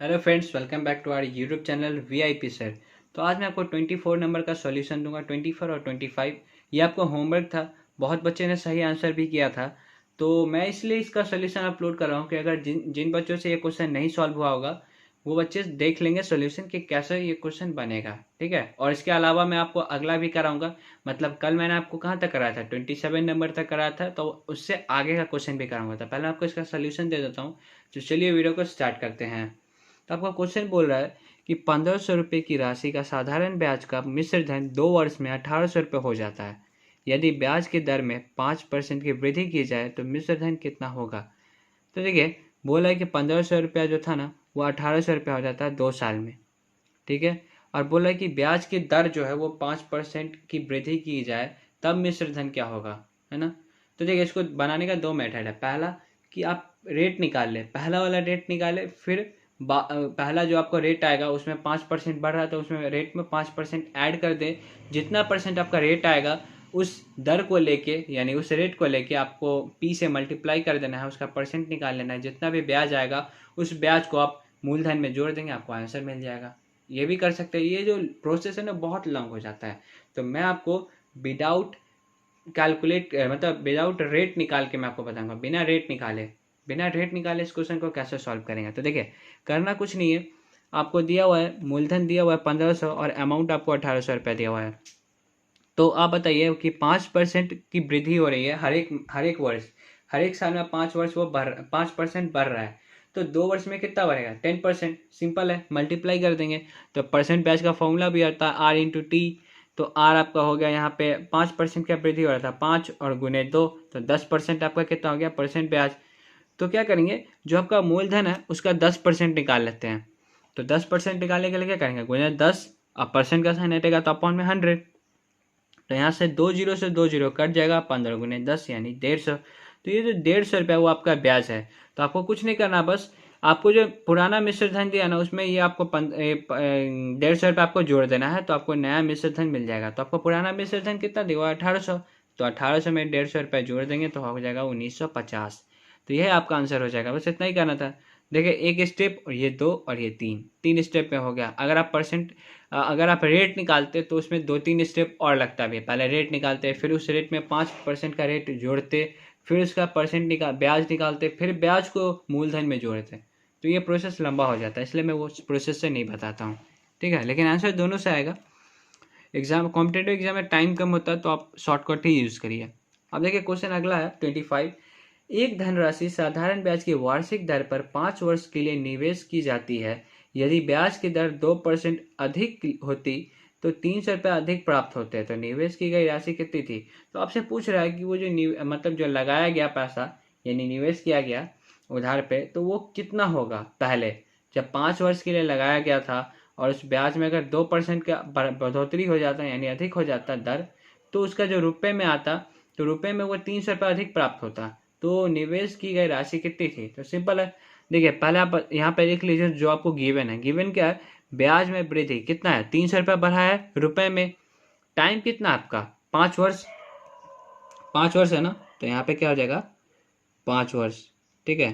Hello friends, welcome back to our YouTube channel VIP sir. तो आज मैं आपको 24 नंबर का सॉल्यूशन दूंगा। 24 और 25 ये आपका होमवर्क था। बहुत बच्चे ने सही आंसर भी किया था, तो मैं इसलिए इसका सॉल्यूशन अपलोड कर रहा हूँ कि अगर जिन जिन बच्चों से ये क्वेश्चन नहीं सॉल्व हुआ होगा वो बच्चे देख लेंगे सॉल्यूशन कि कैसे ये क्वेश्चन बनेगा। ठीक है, और इसके अलावा मैं आपको अगला भी कराऊंगा। मतलब कल मैंने आपको कहाँ तक कराया था, 27 नंबर तक कराया था, तो उससे आगे का क्वेश्चन भी कराऊंगा। तो पहले आपको इसका सॉल्यूशन दे देता हूँ। तो चलिए वीडियो को स्टार्ट करते हैं। तो आपका क्वेश्चन बोल रहा है कि 1500 रुपये की राशि का साधारण ब्याज का मिश्र धन 2 वर्ष में 1800 रुपये हो जाता है। यदि ब्याज की दर में 5% की वृद्धि की जाए तो मिश्र धन कितना होगा। तो देखिए, बोला है कि 1500 रुपया जो था ना वो 1800 रुपया हो जाता है 2 साल में। ठीक है, और बोला है कि ब्याज की दर जो है वो 5% की वृद्धि की जाए तब मिश्र धन क्या होगा, है ना। तो देखिए, इसको बनाने का दो मेथड है। पहला कि आप रेट निकाल ले, पहला वाला रेट निकाले, फिर पहला जो आपका रेट आएगा उसमें 5% बढ़ रहा है तो उसमें रेट में 5% ऐड कर दे। जितना परसेंट आपका रेट आएगा उस दर को लेके, यानी उस रेट को लेके आपको पी से मल्टीप्लाई कर देना है, उसका परसेंट निकाल लेना है। जितना भी ब्याज आएगा उस ब्याज को आप मूलधन में जोड़ देंगे, आपको आंसर मिल जाएगा। ये भी कर सकते हैं। ये जो प्रोसेस है ना बहुत लॉन्ग हो जाता है, तो मैं आपको विदाउट कैलकुलेट मतलब विदाउट रेट निकाल के मैं आपको बताऊंगा। बिना रेट निकाले इस क्वेश्चन को कैसे सॉल्व करेंगे। तो देखिए, करना कुछ नहीं है। आपको दिया हुआ है, मूलधन दिया हुआ है 1500 और अमाउंट आपको 1800 रुपया दिया हुआ है। तो आप बताइए कि 5% की वृद्धि हो रही है हर एक वर्ष। हर एक साल में 5 वर्ष वो 5% बढ़ रहा है। तो 2 वर्ष में कितना बढ़ेगा, 10%। सिंपल है, मल्टीप्लाई कर देंगे। तो परसेंट ब्याज का फॉर्मूला भी आता है R×T। तो आर आपका हो गया, यहाँ पे 5% का वृद्धि हो रहा था, 5 और गुने 2, तो 10% आपका कितना हो गया परसेंट ब्याज। तो क्या करेंगे, जो आपका मूलधन है उसका 10% निकाल लेते हैं। तो 10% निकालने के लिए क्या करेंगे, गुने 10, अब परसेंट का साइन हटेगा तो अपॉन में 100। तो यहाँ से 2 जीरो से 2 जीरो कट जाएगा, 15 गुने 10 यानी 150। तो ये जो 150 रुपया वो आपका ब्याज है। तो आपको कुछ नहीं करना, बस आपको जो पुराना मिश्र धन दिया ना उसमें ये आपको 150 रुपया आपको जोड़ देना है, तो आपको नया मिश्र धन मिल जाएगा। तो आपको पुराना मिश्र धन कितना दिया, 1800। तो 1800 में 150 रुपया जोड़ देंगे तो हो जाएगा 1950। तो यह आपका आंसर हो जाएगा। बस इतना ही करना था। देखिए, एक स्टेप और ये दो और ये तीन, तीन स्टेप में हो गया। अगर आप रेट निकालते तो उसमें 2-3 स्टेप और लगता भी है। पहले रेट निकालते, फिर उस रेट में 5% का रेट जोड़ते, फिर उसका ब्याज निकालते, फिर ब्याज को मूलधन में जोड़ते। तो ये प्रोसेस लंबा हो जाता है, इसलिए मैं वो प्रोसेस से नहीं बताता हूँ। ठीक है, लेकिन आंसर दोनों से आएगा। कॉम्पिटेटिव एग्जाम में टाइम कम होता है तो आप शॉर्टकट ही यूज़ करिए। अब देखिए, क्वेश्चन अगला है 25। एक धनराशि साधारण ब्याज की वार्षिक दर पर 5 वर्ष के लिए निवेश की जाती है। यदि ब्याज की दर 2% अधिक होती तो 300 रुपये अधिक प्राप्त होते। तो निवेश की गई राशि कितनी थी। तो आपसे पूछ रहा है कि वो जो मतलब जो लगाया गया पैसा, यानी निवेश किया गया उधार पे, तो वो कितना होगा। पहले जब 5 वर्ष के लिए लगाया गया था और उस ब्याज में अगर 2% का बढ़ोतरी हो जाता यानी अधिक हो जाता दर, तो उसका जो रुपए में आता, तो रुपए में वो 300 रुपये अधिक प्राप्त होता। तो निवेश की गई राशि कितनी थी। तो सिंपल है, देखिए पहले आप यहाँ पे लिख लीजिए जो आपको गिवन है। गिवन क्या है, ब्याज में वृद्धि कितना है, 300 रुपये बढ़ा है रुपए में। टाइम कितना आपका, 5 वर्ष। 5 वर्ष है ना, तो यहाँ पे क्या हो जाएगा 5 वर्ष। ठीक है,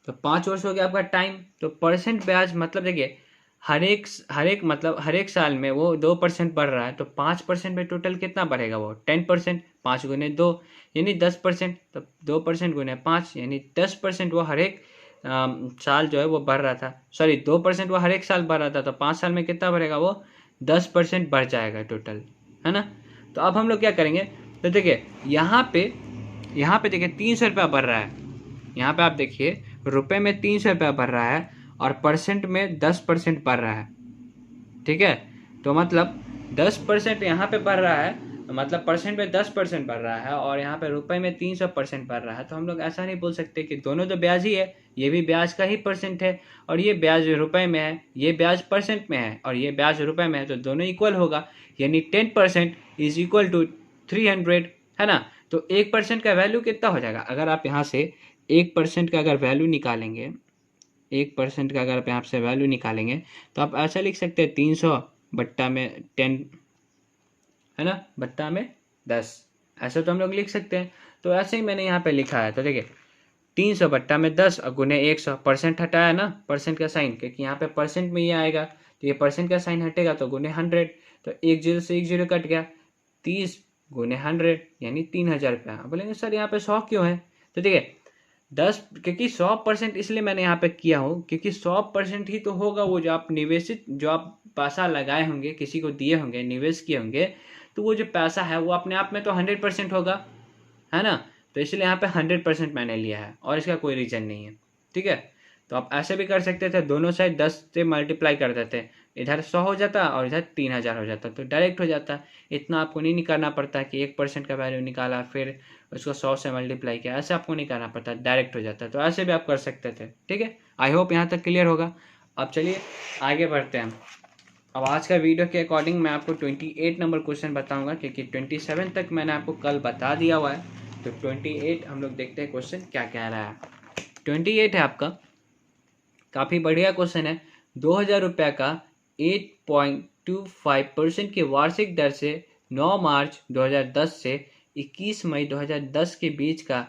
तो 5 वर्ष हो गया आपका टाइम। तो परसेंट ब्याज मतलब देखिए, हर एक साल में वो 2% बढ़ रहा है, तो 5% में टोटल कितना बढ़ेगा, वो 10%। 5 गुने 2 यानी 10%। तो 2% गुने 5 यानी 10% वो हर एक साल जो है वो बढ़ रहा था। सॉरी, 2% वो हर एक साल बढ़ रहा था, तो 5 साल में कितना बढ़ेगा, वो 10% बढ़ जाएगा टोटल, है ना। तो अब हम लोग क्या करेंगे, तो देखिए यहाँ पे देखिए 300 रुपया बढ़ रहा है। यहाँ पे आप देखिए रुपए में 300 रुपया बढ़ रहा है और परसेंट में 10% बढ़ रहा है। ठीक है, तो मतलब 10% यहाँ पे बढ़ रहा है, मतलब परसेंट में 10% बढ़ रहा है, और यहाँ पे रुपए में 300% बढ़ रहा है। तो हम लोग ऐसा नहीं बोल सकते कि दोनों तो ब्याज ही है, ये भी ब्याज का ही परसेंट है और ये ब्याज रुपए में है, ये ब्याज परसेंट में है और ये ब्याज रुपए में है, तो दोनों इक्वल होगा। यानी 10% इज इक्वल टू 300, है ना। तो 1% का वैल्यू कितना हो जाएगा, अगर आप यहाँ से 1% का अगर वैल्यू निकालेंगे, 1% का अगर आप यहाँ से वैल्यू निकालेंगे तो आप ऐसा लिख सकते हैं 300 बट्टा में 10, है ना, बट्टा में 10। ऐसा तो हम लोग लिख सकते हैं। तो ऐसे ही मैंने यहाँ पे लिखा है। तो देखिए 300/10 और गुने 100, परसेंट हटाया ना परसेंट का साइन, क्योंकि यहाँ पे परसेंट में ये आएगा, तो ये परसेंट का साइन हटेगा तो गुने 100, तो 1 0 से 1 0 कट गया, 30 गुने 100 यानी 3000 रुपया। बोलेंगे सर यहाँ पे 100 क्यों है? तो देखिए 10, क्योंकि 100% इसलिए मैंने यहाँ पे किया हूँ क्योंकि 100% ही तो होगा वो जो आप निवेशित, जो आप पैसा लगाए होंगे, किसी को दिए होंगे, निवेश किए होंगे, तो वो जो पैसा है वो अपने आप में तो 100% होगा, है ना। तो इसलिए यहाँ पे 100% मैंने लिया है और इसका कोई रीजन नहीं है, ठीक है। तो आप ऐसे भी कर सकते थे, दोनों साइड 10 से मल्टीप्लाई कर देते, इधर 100 हो जाता और इधर 3000 हो जाता, तो डायरेक्ट हो जाता। इतना आपको नहीं करना पड़ता कि 1% का वैल्यू निकाला फिर उसको 100 से मल्टीप्लाई किया, ऐसे आपको नहीं करना पड़ता, डायरेक्ट हो जाता। तो ऐसे भी आप कर सकते थे, ठीक है। आई होप यहाँ तक क्लियर होगा। अब चलिए आगे बढ़ते हैं। अब आज का वीडियो के अकॉर्डिंग मैं आपको 28 नंबर क्वेश्चन बताऊंगा, क्योंकि 27 तक मैंने आपको कल बता दिया हुआ है। तो 28 हम लोग देखते हैं क्वेश्चन क्या कह रहा है। 28 है आपका, काफ़ी बढ़िया क्वेश्चन है। 2000 रुपये का 8.25% की वार्षिक दर से 9 मार्च 2010 से 21 मई 2010 के बीच का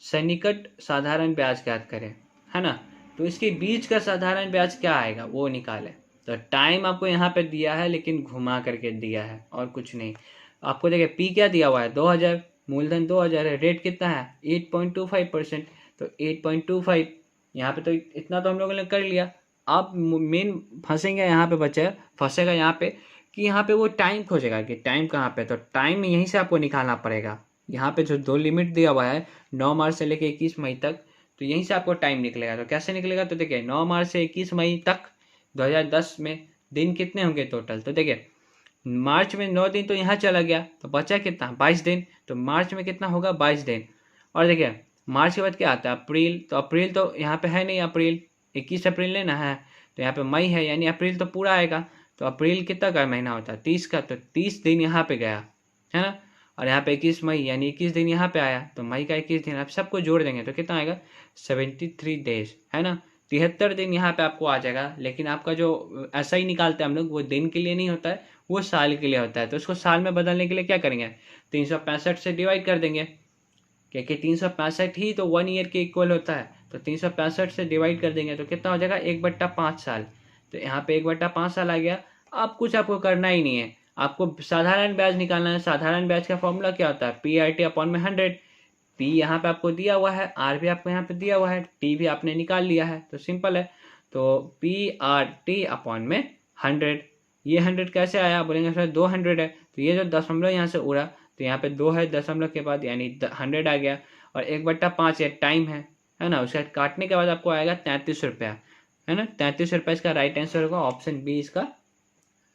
सन्निकट साधारण ब्याज ज्ञात करें, है ना। तो इसके बीच का साधारण ब्याज क्या आएगा वो निकालें। तो टाइम आपको यहाँ पे दिया है लेकिन घुमा करके दिया है और कुछ नहीं। आपको देखिए पी क्या दिया हुआ है 2000, मूलधन 2000 है, रेट कितना है 8.25%। तो 8.25 यहाँ पे तो इतना तो हम लोगों ने कर लिया। अब मेन फंसेंगे यहाँ पे, बच्चे फंसेगा यहाँ पे कि यहाँ पे वो टाइम खोजेगा कि टाइम कहाँ पे। तो टाइम यहीं से आपको निकालना पड़ेगा। यहाँ पे जो 2 लिमिट दिया हुआ है 9 मार्च से लेके 21 मई तक, तो यहीं से आपको टाइम निकलेगा। तो कैसे निकलेगा? तो देखिए 9 मार्च से 21 मई तक 2010 में दिन कितने होंगे टोटल। तो देखिए मार्च में 9 दिन तो यहाँ चला गया, तो बचा कितना 22 दिन। तो मार्च में कितना होगा 22 दिन। और देखिए मार्च के बाद क्या आता है अप्रैल। तो अप्रैल तो यहाँ पे है नहीं, अप्रैल 21 अप्रैल लेना है, तो यहाँ पे मई है यानी अप्रैल तो पूरा आएगा। तो अप्रैल कितना का महीना होता है 30 का, तो 30 दिन यहाँ पे गया, है ना। और यहाँ पे 21 मई यानी 21 दिन यहाँ पे आया, तो मई का 21 दिन आप सबको जोड़ देंगे तो कितना आएगा 73 डेज, है ना। 73 दिन यहाँ पे आपको आ जाएगा। लेकिन आपका जो ऐसा ही निकालते हैं हम लोग, वो दिन के लिए नहीं होता है, वो साल के लिए होता है। तो उसको साल में बदलने के लिए क्या करेंगे 365 से डिवाइड कर देंगे, क्योंकि 365 ही तो 1 ईयर के इक्वल होता है। तो 365 से डिवाइड कर देंगे तो कितना हो जाएगा 1/5 साल। तो यहाँ पे 1/5 साल आ गया। अब कुछ आपको करना ही नहीं है, आपको साधारण ब्याज निकालना है। साधारण ब्याज का फॉर्मूला क्या होता है PRT/100। पी यहाँ पे आपको दिया हुआ है, आर भी आपको यहाँ पे दिया हुआ है, टी भी आपने निकाल लिया है, तो सिंपल है। तो PRT/100, ये 100 कैसे आया बोलेंगे सर 200 है, तो ये जो दशमलव यहाँ से उड़ा तो यहाँ पे 2 है दशमलव के बाद यानी 100 आ गया। और 1/5 ये टाइम है ना। उसके बाद काटने के बाद आपको आएगा 33 रुपया, है ना। 33 रुपया इसका राइट आंसर होगा, ऑप्शन बी इसका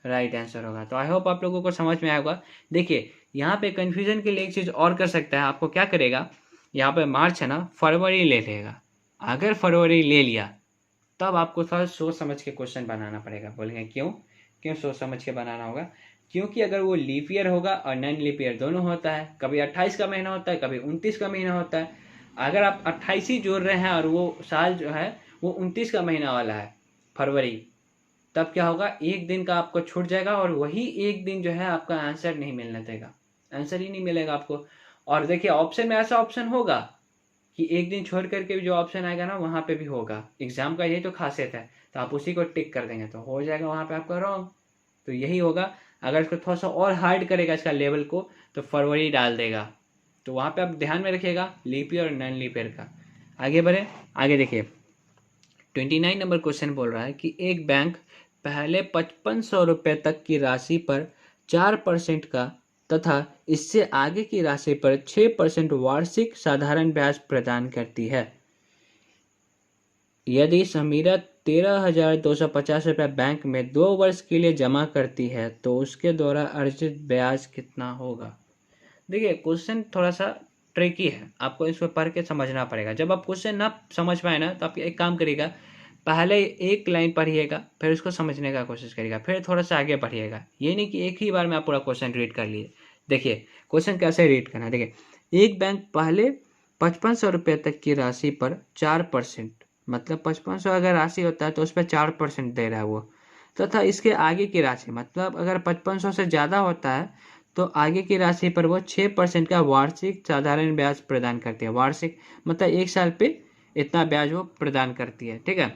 राइट आंसर होगा। तो आई होप आप लोगों को समझ में आएगा। देखिए यहाँ पे कंफ्यूजन के लिए एक चीज़ और कर सकता है, आपको क्या करेगा, यहाँ पे मार्च है ना, फरवरी ले लेगा। अगर फरवरी ले लिया तब आपको थोड़ा सोच समझ के क्वेश्चन बनाना पड़ेगा। बोलेंगे क्यों सोच समझ के बनाना होगा? क्योंकि अगर वो लीप ईयर होगा और नॉन लीप ईयर दोनों होता है, कभी 28 का महीना होता है, कभी 29 का महीना होता है। अगर आप 28 ही जोड़ रहे हैं और वो साल जो है वो 29 का महीना वाला है फरवरी, तब क्या होगा एक दिन का आपको छूट जाएगा और वही एक दिन जो है आपका आंसर नहीं मिलने देगा, आंसर ही नहीं मिलेगा आपको। और देखिए ऑप्शन में ऐसा ऑप्शन होगा कि एक दिन छोड़ करके भी जो ऑप्शन आएगा ना वहाँ पे भी होगा। एग्जाम का यही तो खासियत है, तो आप उसी को टिक कर देंगे तो हो जाएगा वहाँ पे आपका रॉन्ग। तो यही होगा। अगर इसको थोड़ा सा और हार्ड करेगा इसका लेवल को तो फरवरी डाल देगा। तो वहाँ पे आप ध्यान में रखिएगा लीप ईयर और नॉन लीप ईयर का। आगे बढ़े, आगे देखिए 29 नंबर क्वेश्चन बोल रहा है कि एक बैंक पहले 5500 रुपये तक की राशि पर 4% का तथा इससे आगे की राशि पर 6% वार्षिक साधारण ब्याज प्रदान करती है। यदि समीरा 13,250 रुपये बैंक में 2 वर्ष के लिए जमा करती है तो उसके द्वारा अर्जित ब्याज कितना होगा। देखिए क्वेश्चन थोड़ा सा ट्रिकी है, आपको इसको पढ़ के समझना पड़ेगा। जब आप क्वेश्चन ना समझ पाए ना तो आप एक काम करिएगा, पहले एक लाइन पढ़िएगा, फिर उसको समझने का कोशिश करिएगा, फिर थोड़ा सा आगे बढ़िएगा। ये नहीं कि एक ही बार में आप पूरा क्वेश्चन रीड कर लिए। देखिए क्वेश्चन कैसे रीड करना है। देखिए एक बैंक पहले 5500 रुपये तक की राशि पर 4%, मतलब 5500 अगर राशि होता है तो उस पर 4% दे रहा है वो, तथा इसके आगे की राशि मतलब अगर 5500 से ज़्यादा होता है तो आगे की राशि पर वो 6% का वार्षिक साधारण ब्याज प्रदान करती है। वार्षिक मतलब एक साल पे इतना ब्याज वो प्रदान करती है। ठीक है,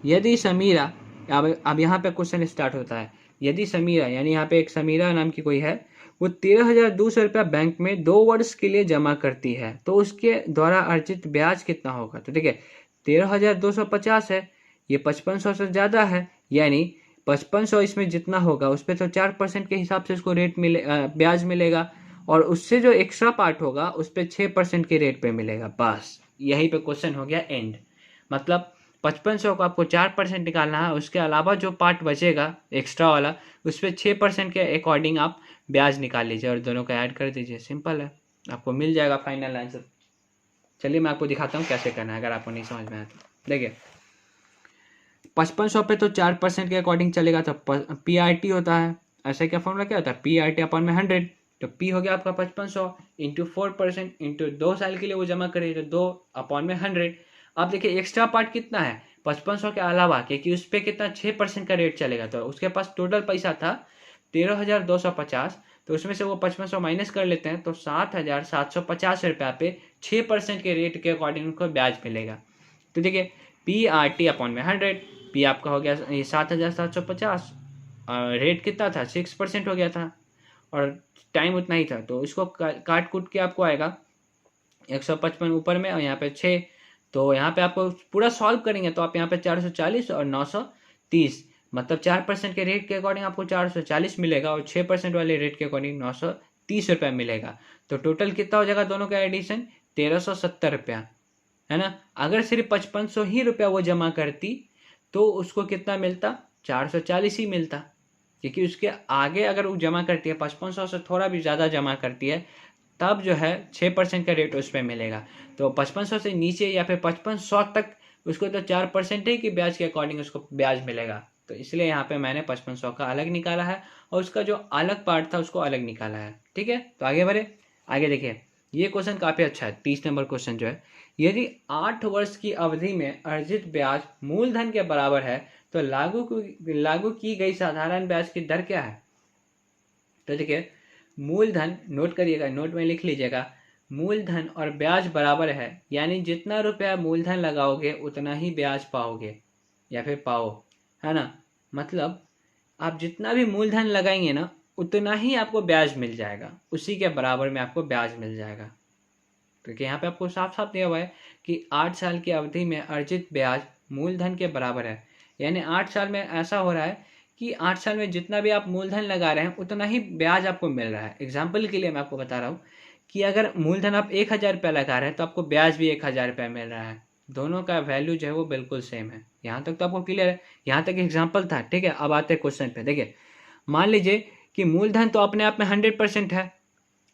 यदि समीरा, अब यहाँ पे क्वेश्चन स्टार्ट होता है, यदि समीरा यानी यहाँ पे एक समीरा नाम की कोई है, वो 13,200 रुपया बैंक में 2 वर्ष के लिए जमा करती है, तो उसके द्वारा अर्जित ब्याज कितना होगा। तो देखिए 13,250 है, ये 5500 से ज़्यादा है, यानी 5500 इसमें जितना होगा उस पर तो 4% के हिसाब से उसको ब्याज मिलेगा, और उससे जो एक्स्ट्रा पार्ट होगा उस पर 6% के रेट पे मिलेगा। बस यहीं पे क्वेश्चन हो गया एंड। मतलब 5500 को आपको 4% निकालना है, उसके अलावा जो पार्ट बचेगा एक्स्ट्रा वाला उस पर 6% के अकॉर्डिंग आप ब्याज निकाल लीजिए और दोनों को ऐड कर दीजिए। सिंपल है, आपको मिल जाएगा फाइनल आंसर। चलिए मैं आपको दिखाता हूँ कैसे करना है अगर आपको नहीं समझ में आया तो। देखिए 5500 पे तो 4% के अकॉर्डिंग चलेगा, तो PRT होता है, ऐसे क्या फॉर्मूला क्या होता है, PRT अपॉन में 100, तो P हो गया आपका 5500 इंटू 4% इंटू 2 साल के लिए वो जमा करिए, तो 2 अपॉन में 100। अब देखिए एक्स्ट्रा पार्ट कितना है 5500 के अलावा, क्योंकि उस पर कितना 6% का रेट चलेगा, तो उसके पास टोटल पैसा था 13,250, तो उसमें से वो 5500 माइनस कर लेते हैं, तो 7,750 रुपया पे 6% के रेट के अकॉर्डिंग उनको ब्याज मिलेगा। तो देखिए PRT अपॉन में 100, P आपका हो गया 7,750, रेट कितना था 6% हो गया था, और टाइम उतना ही था, तो इसको काट कूट के आपको आएगा 155 ऊपर में और यहाँ पे 6, तो यहाँ पे आपको पूरा सॉल्व करेंगे तो आप यहाँ पे 440 और 930, मतलब 4% के रेट के अकॉर्डिंग आपको 440 मिलेगा और 6% वाले रेट के अकॉर्डिंग 930 रुपया मिलेगा। तो टोटल कितना हो जाएगा दोनों का एडिशन 1370 रुपया, है ना। अगर सिर्फ 5500 ही रुपया वो जमा करती तो उसको कितना मिलता 440 ही मिलता, क्योंकि उसके आगे अगर वो जमा करती है 5500 से थोड़ा भी ज़्यादा जमा करती है तब जो है 6% का रेट उस पर मिलेगा। तो 5500 से नीचे या फिर 5500 तक उसको तो 4% ही कि ब्याज के अकॉर्डिंग उसको ब्याज मिलेगा, तो इसलिए यहाँ पे मैंने 5500 का अलग निकाला है और उसका जो अलग पार्ट था उसको अलग निकाला है। ठीक है, तो आगे बढ़े। आगे देखिए ये क्वेश्चन काफ़ी अच्छा है, 30 नंबर क्वेश्चन जो है, यदि 8 वर्ष की अवधि में अर्जित ब्याज मूलधन के बराबर है तो लागू की गई साधारण ब्याज की दर क्या है। तो देखिए मूलधन, नोट करिएगा, नोट में लिख लीजिएगा, मूलधन और ब्याज बराबर है, यानी जितना रुपया मूलधन लगाओगे उतना ही ब्याज पाओगे या फिर पाओ, है ना। मतलब आप जितना भी मूलधन लगाएंगे ना उतना ही आपको ब्याज मिल जाएगा, उसी के बराबर में आपको ब्याज मिल जाएगा। क्योंकि यहाँ पे आपको साफ साफ दिया हुआ है कि 8 साल की अवधि में अर्जित ब्याज मूलधन के बराबर है, यानी 8 साल में ऐसा हो रहा है कि 8 साल में जितना भी आप मूलधन लगा रहे हैं उतना ही ब्याज आपको मिल रहा है। एग्जाम्पल के लिए मैं आपको बता रहा हूँ कि अगर मूलधन आप 1,000 रुपया लगा रहे हैं तो आपको ब्याज भी 1,000 रुपया मिल रहा है, दोनों का वैल्यू जो है वो बिल्कुल सेम है। यहाँ तक तो आपको क्लियर है, यहाँ तक एग्जाम्पल था। ठीक है, अब आते हैं क्वेश्चन पे। देखिए मान लीजिए कि मूलधन तो अपने आप में 100% है,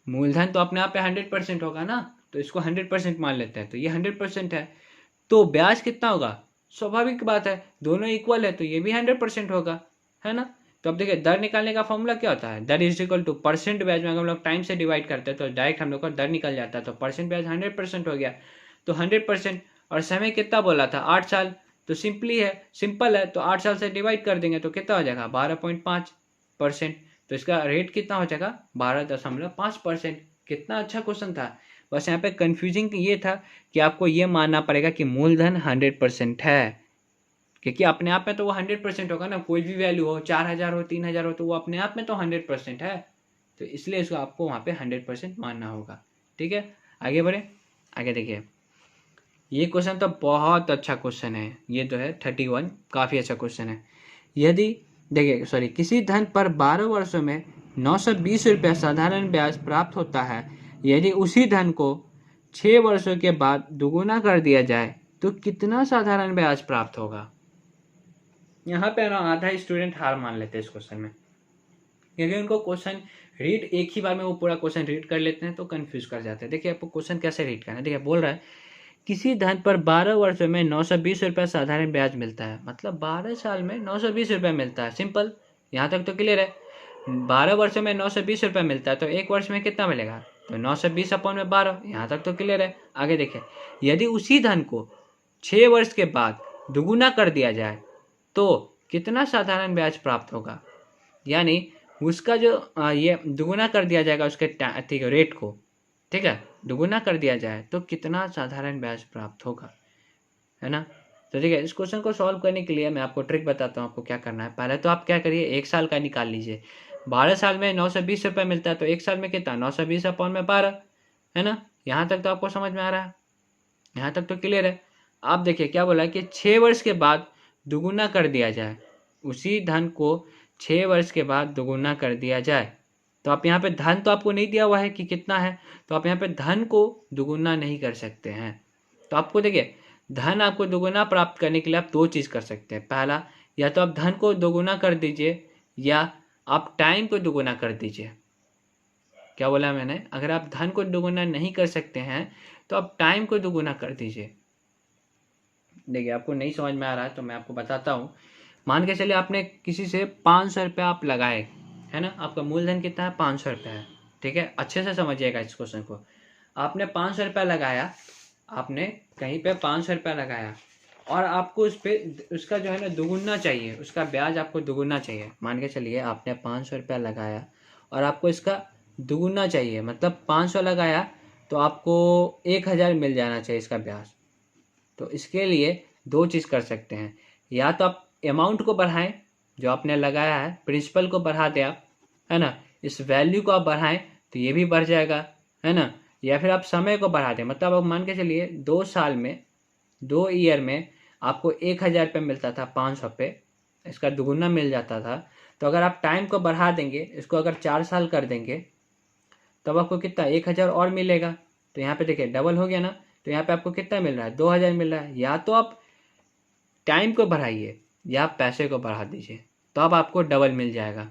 मूलधन तो अपने आप में 100% होगा ना, तो इसको 100% मान लेते हैं, तो ये 100% है, तो ब्याज कितना होगा, स्वाभाविक बात है दोनों इक्वल है तो ये भी 100% होगा, है ना। तो अब देखिए दर निकालने का फॉर्मूला क्या होता है, दर इज इक्वल टू परसेंट ब्याज में अगर हम लोग टाइम से डिवाइड करते हैं तो डायरेक्ट हम लोग का दर निकल जाता है, तो परसेंट ब्याज 100% हो गया, तो 100%, और समय कितना बोला था 8 साल, तो सिंपल है, तो 8 साल से डिवाइड कर देंगे तो कितना हो जाएगा 12.5%, तो इसका रेट कितना हो जाएगा 12.5%। कितना अच्छा क्वेश्चन था, बस यहाँ पे कंफ्यूजिंग ये था कि आपको ये मानना पड़ेगा कि मूलधन 100% है, क्योंकि अपने आप में तो वो 100% होगा ना, कोई भी वैल्यू हो 4,000 हो 3,000 हो तो वो अपने आप में तो 100% है, तो इसलिए इसको आपको वहाँ पे 100% मानना होगा। ठीक है, आगे बढ़े। आगे देखिए ये क्वेश्चन तो बहुत अच्छा क्वेश्चन है, ये तो है 31, काफ़ी अच्छा क्वेश्चन है। यदि देखिए किसी धन पर 12 वर्षों में 920 रुपया साधारण ब्याज प्राप्त होता है, यदि उसी धन को 6 वर्षों के बाद दुगुना कर दिया जाए तो कितना साधारण ब्याज प्राप्त होगा। यहाँ पे ना आधा स्टूडेंट हार मान लेते हैं इस क्वेश्चन में, क्योंकि उनको क्वेश्चन रीड एक ही बार में वो पूरा क्वेश्चन रीड कर लेते हैं तो कंफ्यूज कर जाते हैं। देखिए आपको क्वेश्चन कैसे रीड करना है, देखिए बोल रहा है किसी धन पर 12 वर्षों में 920 रुपया साधारण ब्याज मिलता है, मतलब 12 साल में 920 रुपया मिलता है। सिंपल, यहाँ तक तो क्लियर है। 12 वर्षों में 920 रुपया मिलता है तो एक वर्ष में कितना मिलेगा, तो 920 अपॉन में 12, यहाँ तक तो क्लियर है। आगे देखिए यदि उसी धन को 6 वर्ष के बाद दुगुना कर दिया जाए तो कितना साधारण ब्याज प्राप्त होगा, यानी उसका जो ये दुगुना कर दिया जाएगा उसके ठीक रेट को, ठीक है, दुगुना कर दिया जाए तो कितना साधारण ब्याज प्राप्त होगा। है ना। तो ठीक है, इस क्वेश्चन को सॉल्व करने के लिए मैं आपको ट्रिक बताता हूँ आपको क्या करना है। पहले तो आप क्या करिए, 1 साल का निकाल लीजिए। 12 साल में 920 रुपये मिलता है, तो 1 साल में कितना, 920/12, है ना। यहाँ तक तो आपको समझ में आ रहा है, यहाँ तक तो क्लियर है। आप देखिए क्या बोला है कि 6 वर्ष के बाद दुगुना कर दिया जाए, उसी धन को 6 वर्ष के बाद दुगुना कर दिया जाए। तो आप यहाँ पे धन तो आपको नहीं दिया हुआ है कि कितना है, तो आप यहाँ पे धन को दुगुना नहीं कर सकते हैं। तो आपको देखिए, धन आपको दुगुना प्राप्त करने के लिए आप 2 चीज़ कर सकते हैं। पहला, या तो आप धन को दुगुना कर दीजिए, या आप टाइम को दुगुना कर दीजिए। क्या बोला मैंने, अगर आप धन को दुगुना नहीं कर सकते हैं तो आप टाइम को दुगुना कर दीजिए। देखिए, आपको नहीं समझ में आ रहा है तो मैं आपको बताता हूँ। मान के चलिए आपने किसी से 500 रुपया आप लगाए, है ना। आपका मूलधन कितना है, 500 रुपया है। ठीक है, अच्छे से समझिएगा इस क्वेश्चन को। आपने 500 रुपया लगाया, आपने कहीं पे 500 रुपया लगाया, और आपको उस पर उसका जो है ना दुगुना चाहिए, उसका ब्याज आपको दुगुना चाहिए। मान के चलिए आपने 500 रुपया लगाया और आपको इसका दुगुना चाहिए, मतलब 500 लगाया तो आपको 1000 मिल जाना चाहिए इसका ब्याज। तो इसके लिए 2 चीज़ कर सकते हैं, या तो आप अमाउंट को बढ़ाएं, जो आपने लगाया है प्रिंसिपल को बढ़ा दें आप, है ना, इस वैल्यू को आप बढ़ाएं तो ये भी बढ़ जाएगा, है ना। या फिर आप समय को बढ़ा दें, मतलब आप मान के चलिए 2 साल में, 2 ईयर में आपको 1000 रुपये मिलता था, 500 पे इसका दुगुना मिल जाता था। तो अगर आप टाइम को बढ़ा देंगे, इसको अगर 4 साल कर देंगे, तब आपको कितना, 1000 और मिलेगा। तो यहाँ पे देखिए डबल हो गया ना। तो यहाँ पे आपको कितना मिल रहा है, 2000 मिल रहा है। या तो आप टाइम को बढ़ाइए या आप पैसे को बढ़ा दीजिए, तो अब आपको डबल मिल जाएगा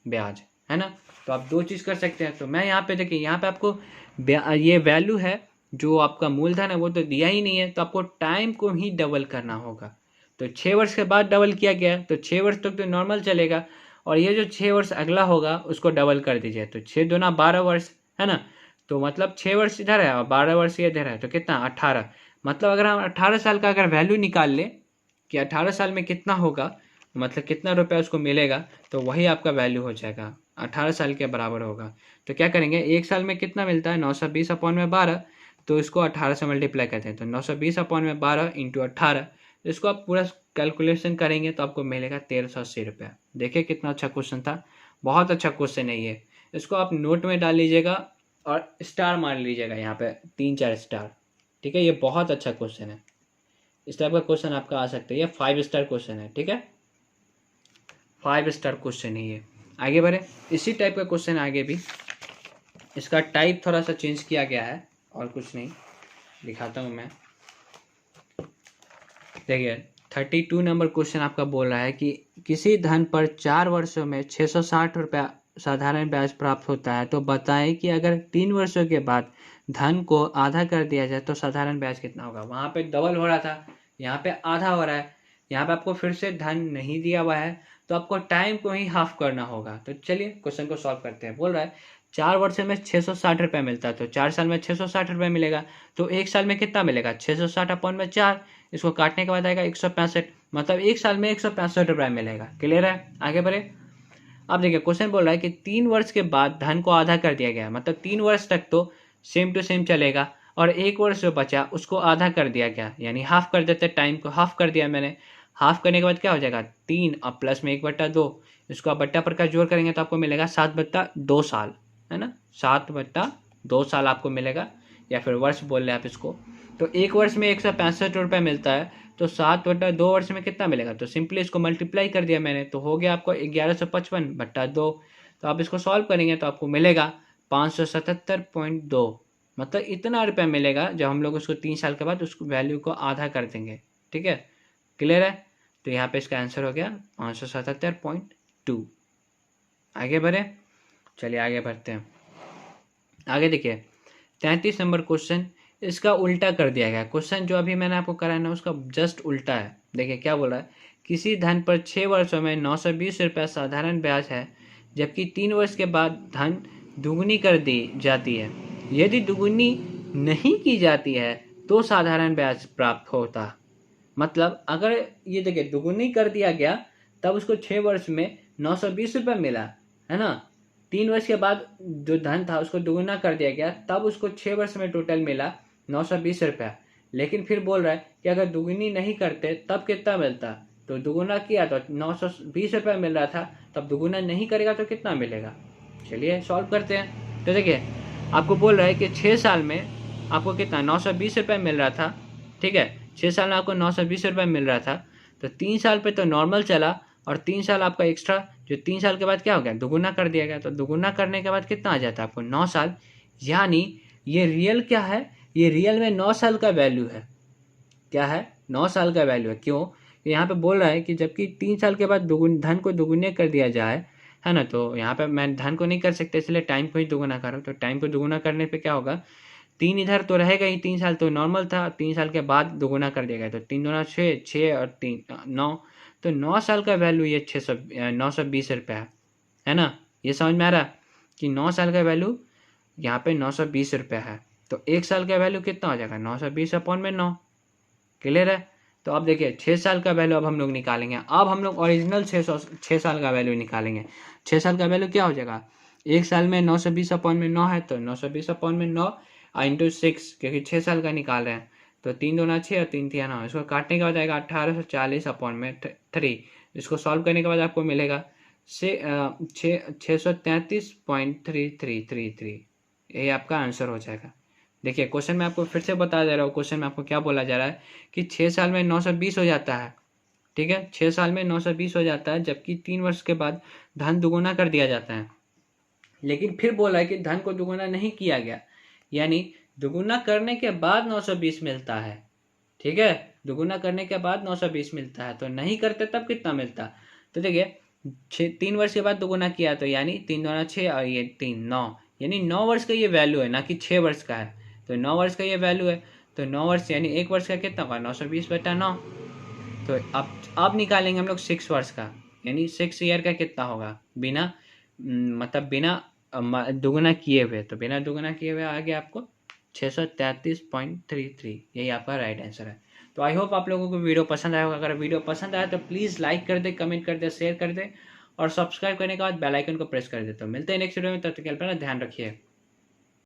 ब्याज, है ना। तो आप 2 चीज़ कर सकते हैं। तो मैं यहाँ पे देखिए, यहाँ पे आपको ये वैल्यू है जो आपका मूलधन है वो तो दिया ही नहीं है, तो आपको टाइम को ही डबल करना होगा। तो 6 वर्ष के बाद डबल किया गया है, तो 6 वर्ष तक तो नॉर्मल चलेगा, और ये जो 6 वर्ष अगला होगा उसको डबल कर दीजिए। तो 6 दूना 12 वर्ष, है ना। तो मतलब 6 वर्ष इधर है और 12 वर्ष ये इधर है, तो कितना, 18। मतलब अगर हम 18 साल का अगर वैल्यू निकाल ले कि 18 साल में कितना होगा, मतलब कितना रुपया उसको मिलेगा, तो वही आपका वैल्यू हो जाएगा, 18 साल के बराबर होगा। तो क्या करेंगे, 1 साल में कितना मिलता है, 920/12, तो इसको 18 से मल्टीप्लाई करते हैं, तो 920/12 इंटू 18, इसको आप पूरा कैलकुलेशन करेंगे तो आपको मिलेगा 1380 रुपया। देखिए कितना अच्छा क्वेश्चन था, बहुत अच्छा क्वेश्चन है ये। इसको आप नोट में डाल लीजिएगा और स्टार मार लीजिएगा यहाँ पे 3-4 स्टार। ठीक है, ये बहुत अच्छा क्वेश्चन है। इस टाइप का क्वेश्चन आपका आ सकता है, ये 5 स्टार क्वेश्चन है। ठीक है, 5 स्टार क्वेश्चन है ये। आगे बढ़े, इसी टाइप का क्वेश्चन आगे भी, इसका टाइप थोड़ा सा चेंज किया गया है और कुछ नहीं, दिखाता हूँ मैं। देखिए 32 नंबर क्वेश्चन आपका बोल रहा है कि किसी धन पर 4 वर्षों में 660 रुपया साधारण ब्याज प्राप्त होता है, तो बताएं कि अगर 3 वर्षों के बाद धन को आधा कर दिया जाए तो साधारण ब्याज कितना होगा। वहाँ पे डबल हो रहा था, यहाँ पे आधा हो रहा है। यहाँ पे आपको फिर से धन नहीं दिया हुआ है, तो आपको टाइम को ही हाफ करना होगा। तो चलिए क्वेश्चन को सॉल्व करते हैं। बोल रहा है 4 वर्ष में 660 रुपया मिलता है, तो 4 साल में 660 रुपया मिलेगा, तो 1 साल में कितना मिलेगा, 660/4। इसको काटने के बाद आएगा 165, मतलब 1 साल में 165 रुपया मिलेगा। क्लियर है, आगे बढ़े। अब देखिए क्वेश्चन बोल रहा है कि 3 वर्ष के बाद धन को आधा कर दिया गया, मतलब 3 वर्ष तक तो सेम टू सेम चलेगा, और 1 वर्ष जो बचा उसको आधा कर दिया गया, यानी हाफ कर देते, टाइम को हाफ कर दिया मैंने। हाफ करने के बाद क्या हो जाएगा, 3 और प्लस में 1/2, इसको आप बट्टा पर का जोड़ करेंगे तो आपको मिलेगा 7/2 साल, है ना। 7/2 साल आपको मिलेगा, या फिर वर्ष बोल रहे आप इसको। तो 1 वर्ष में 165 रुपये मिलता है, तो 7/2 वर्ष में कितना मिलेगा, तो सिंपली इसको मल्टीप्लाई कर दिया मैंने, तो हो गया आपको 1155/2। तो आप इसको सॉल्व करेंगे तो आपको मिलेगा 577.2, मतलब इतना रुपया मिलेगा जब हम लोग उसको 3 साल के बाद उसको वैल्यू को आधा कर देंगे। ठीक है, क्लियर है। तो यहाँ पे इसका आंसर हो गया 577.2। आगे बढ़े, चलिए आगे बढ़ते हैं। आगे देखिए 33 नंबर क्वेश्चन, इसका उल्टा कर दिया गया। क्वेश्चन जो अभी मैंने आपको कराया ना उसका जस्ट उल्टा है। देखिए क्या बोल रहा है, किसी धन पर 6 वर्षों में 920 रुपया साधारण ब्याज है, जबकि 3 वर्ष के बाद धन दुगुनी कर दी जाती है। यदि दुगुनी नहीं की जाती है तो साधारण ब्याज प्राप्त होता। मतलब अगर ये देखिए दुगुनी कर दिया गया तब उसको 6 वर्ष में 920 रुपये मिला, है ना। 3 वर्ष के बाद जो धन था उसको दुगुना कर दिया गया, तब उसको 6 वर्ष में टोटल मिला 920 रुपया। लेकिन फिर बोल रहा है कि अगर दुगुनी नहीं करते तब कितना मिलता, तो दुगुना किया तो 920 रुपये मिल रहा था, तब दुगुना नहीं करेगा तो कितना मिलेगा। चलिए सॉल्व करते हैं। तो देखिए आपको बोल रहा है कि 6 साल में आपको कितना 920 रुपये मिल रहा था, ठीक है, 6 साल में आपको 920 रुपये मिल रहा था, तो 3 साल पे तो नॉर्मल चला और 3 साल आपका एक्स्ट्रा, जो 3 साल के बाद क्या हो गया, दुगुना कर दिया गया। तो दुगुना करने के बाद कितना आ जाता है आपको 9 साल, यानी ये रियल क्या है, ये रियल में 9 साल का वैल्यू है। क्या है, 9 साल का वैल्यू है। क्यों, यहाँ पे बोल रहा है कि जबकि 3 साल के बाद धन को दुगुने कर दिया जाए, है ना, तो यहाँ पे मैं धन को नहीं कर सकते, इसलिए टाइम को ही दुगुना करो। तो टाइम को दुगुना करने पे क्या होगा, 3 इधर तो रहेगा ही, 3 साल तो नॉर्मल था, 3 साल के बाद दुगुना कर दिया गया, तो 3 दूना 6, 6 और 3 9, तो 9 साल का वैल्यू ये 920 रुपये है ना। ये समझ में आ रहा कि 9 साल का वैल्यू यहाँ पे 920 रुपये है। तो 1 साल का वैल्यू कितना हो जाएगा, 920 अपॉन में 9। क्लियर है। तो अब देखिए 6 साल का वैल्यू अब हम लोग निकालेंगे। अब हम लोग ओरिजिनल 6 साल का वैल्यू निकालेंगे। 6 साल का वैल्यू क्या हो जाएगा, 1 साल में 920 अपॉन में 9 है, तो 920 अपॉन में 9 इंटू 6, क्योंकि 6 साल का निकाल रहे हैं। तो 3 दूना 6 और 3 तिया 9, इसको काटने के बाद आएगा 1840 अपॉन में 3। इसको सॉल्व करने के बाद आपको मिलेगा 633.3333। यही आपका आंसर हो जाएगा। देखिए क्वेश्चन में आपको फिर से बता दे रहा हूँ, क्वेश्चन में आपको क्या बोला जा रहा है कि 6 साल में 920 हो जाता है, ठीक है, 6 साल में 920 हो जाता है, जबकि 3 वर्ष के बाद धन दुगुना कर दिया जाता है। लेकिन फिर बोला है कि धन को दुगुना नहीं किया गया, यानी दुगुना करने के बाद 920 मिलता है, ठीक है, दुगुना करने के बाद 920 मिलता है, तो नहीं करते तब कितना मिलता। तो देखिए 3 वर्ष के बाद दुगुना किया, तो यानी 3 दूना 6 और ये 3 9, यानी 9 वर्ष का ये वैल्यू है, ना कि 6 वर्ष का है। तो 9 वर्ष का ये वैल्यू है, तो 9 वर्ष यानी 1 वर्ष का कितना होगा, 920/9। तो अब निकालेंगे हम लोग 6 वर्ष का, यानी 6 ईयर का कितना होगा, बिना मतलब बिना दुगुना किए हुए। तो बिना दुगुना किए हुए आ गया आपको 633.33। यही आपका राइट आंसर है। तो आई होप आप लोगों को वीडियो पसंद आया होगा। अगर वीडियो पसंद आया तो प्लीज़ लाइक कर दे, कमेंट कर दे, शेयर कर दे और सब्सक्राइब करने के बाद बेल आइकन को प्रेस कर दे। तो मिलते हैं नेक्स्ट वीडियो में, तब तक के लिए अपना ध्यान रखिए।